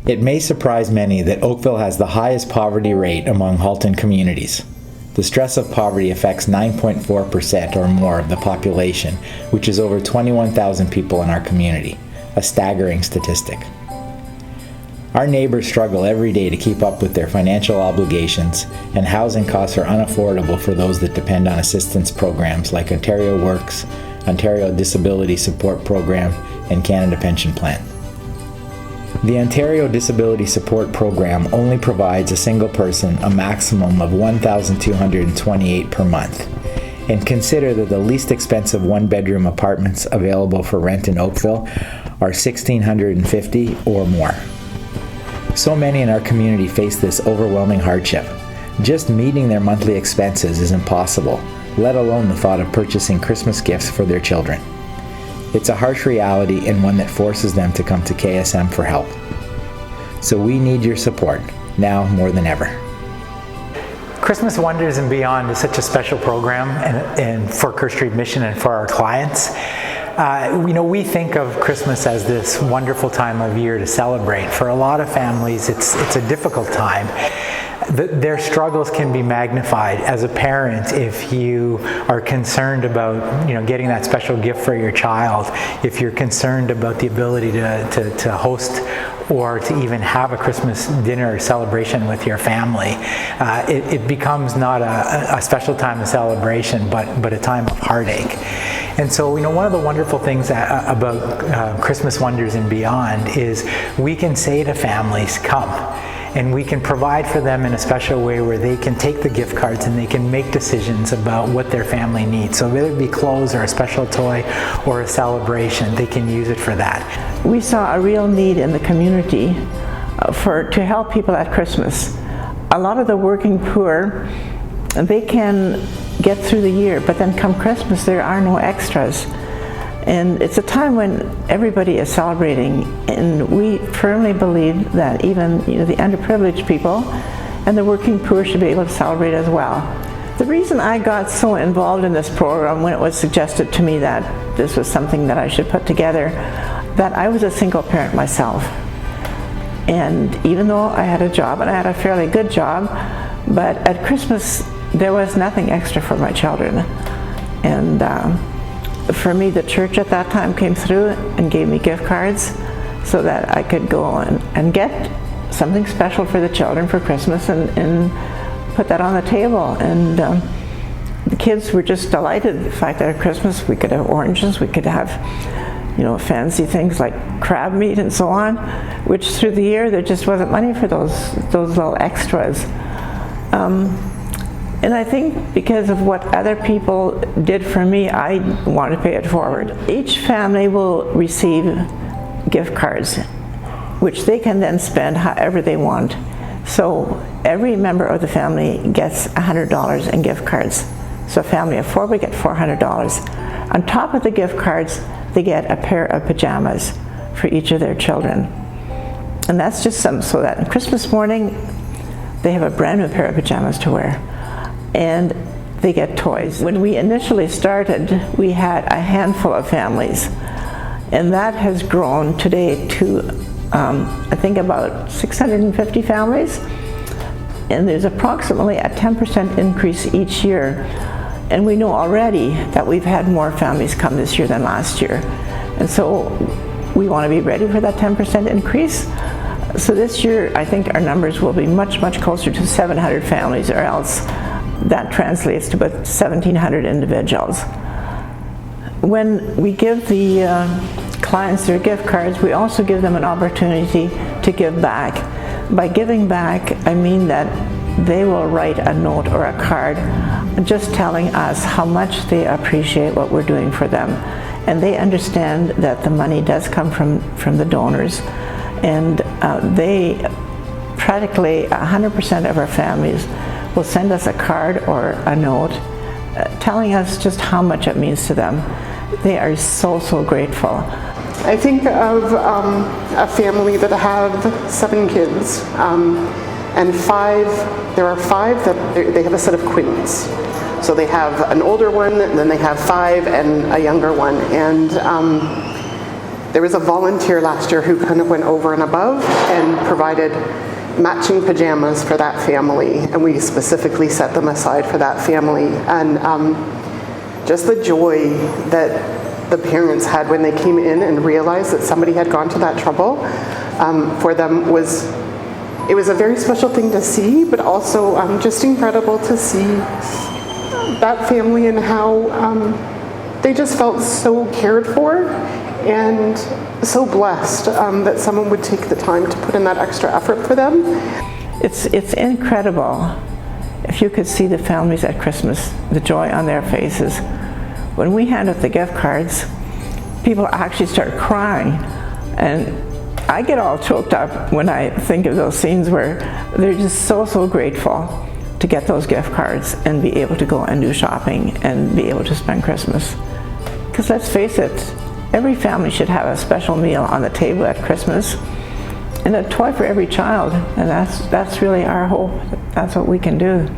It may surprise many that Oakville has the highest poverty rate among Halton communities. The stress of poverty affects 9.4% or more of the population, which is over 21,000 people in our community, a staggering statistic. Our neighbors struggle every day to keep up with their financial obligations, and housing costs are unaffordable for those that depend on assistance programs like Ontario Works, Ontario Disability Support Program, and Canada Pension Plan. The Ontario Disability Support Program only provides a single person a maximum of $1,228 per month. And consider that the least expensive one-bedroom apartments available for rent in Oakville are $1,650 or more. So many in our community face this overwhelming hardship. Just meeting their monthly expenses is impossible, let alone the thought of purchasing Christmas gifts for their children. It's a harsh reality and one that forces them to come to KSM for help. So we need your support, now more than ever. Christmas Wonders and Beyond is such a special program and for Kerr Street Mission and for our clients. We think of Christmas as this wonderful time of year to celebrate. For a lot of families, it's a difficult time. Their struggles can be magnified as a parent if you are concerned about getting that special gift for your child, if you're concerned about the ability to host or to even have a Christmas dinner or celebration with your family. It becomes not a special time of celebration, but a time of heartache. And so, one of the wonderful things about Christmas Wonders and Beyond is we can say to families, come. And we can provide for them in a special way where they can take the gift cards and they can make decisions about what their family needs. So whether it be clothes or a special toy or a celebration, they can use it for that. We saw a real need in the community to help people at Christmas. A lot of the working poor, they can get through the year, but then come Christmas there are no extras. And it's a time when everybody is celebrating, and we firmly believe that even the underprivileged people and the working poor should be able to celebrate as well. The reason I got so involved in this program when it was suggested to me that this was something that I should put together, that I was a single parent myself. And even though I had a job, and I had a fairly good job, but at Christmas there was nothing extra for my children. And for me, the church at that time came through and gave me gift cards so that I could go and get something special for the children for Christmas and put that on the table. And the kids were just delighted the fact that at Christmas we could have oranges, we could have fancy things like crab meat and so on, which through the year there just wasn't money for those little extras. And I think because of what other people did for me, I want to pay it forward. Each family will receive gift cards, which they can then spend however they want. So every member of the family gets $100 in gift cards. So a family of 4 would get $400. On top of the gift cards, they get a pair of pajamas for each of their children. And that's just so that on Christmas morning, they have a brand new pair of pajamas to wear. And they get toys. When we initially started, we had a handful of families, and that has grown today to I think about 650 families, and there's approximately a 10% increase each year. And we know already that we've had more families come this year than last year, and so we want to be ready for that 10% increase. So this year I think our numbers will be much closer to 700 families, or else that translates to about 1,700 individuals. When we give the clients their gift cards, we also give them an opportunity to give back. By giving back, I mean that they will write a note or a card just telling us how much they appreciate what we're doing for them. And they understand that the money does come from the donors. And they practically 100% of our families will send us a card or a note telling us just how much it means to them. They are so grateful. I think of a family that have 7 kids, and there are 5 that they have a set of twins. So they have an older one, then they have 5 and a younger one. And There was a volunteer last year who kind of went over and above and provided matching pajamas for that family, and we specifically set them aside for that family. And just the joy that the parents had when they came in and realized that somebody had gone to that trouble for them was a very special thing to see, but also just incredible to see that family and how they just felt so cared for and so blessed that someone would take the time to put in that extra effort for them. It's incredible if you could see the families at Christmas, the joy on their faces. When we hand out the gift cards, people actually start crying, and I get all choked up when I think of those scenes where they're just so grateful to get those gift cards and be able to go and do shopping and be able to spend Christmas. Because let's face it, every family should have a special meal on the table at Christmas and a toy for every child, and that's really our hope. That's what we can do.